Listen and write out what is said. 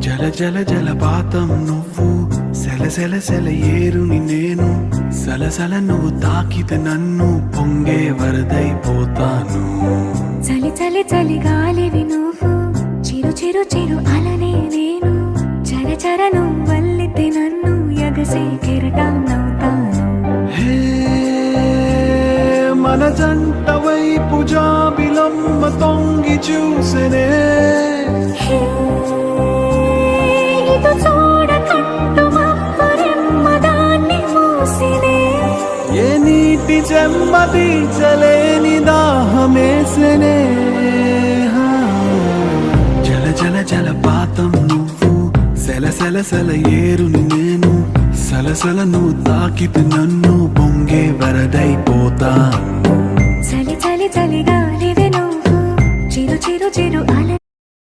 జల జల జలపాతం నువ్వు, సెల సెల సెల ఏరుని నేను, సలసల నువ్వు తాకితే నన్ను పొంగే వరదైపోతాను. చలి చలి చలి గాలివి నువ్వు, చిరు చిరు చిరు అలనే నేను, చర చర నువ్వల్లితే నన్ను ఎగసే కెరటం నవ్వుతాను. హే మన జంట వైపు జాబిలమ్మ తొంగి చూసెనే, హే, ఇటు చూడకంటూ మబ్బురెమ్మ దాన్ని మూసినే. ఏ నీటి చెమ్మ తీర్చలేని దాహమేసెనే. జల జల జలపాతం నువ్వు, సెల సెల సెల ఏరుని నేను, సలసల నువ్వు తాకితే నన్ను పొంగే వరదైపోతా. చలి చలి చలి గాలివి నువ్వు, చిరు చిరు చిరు అల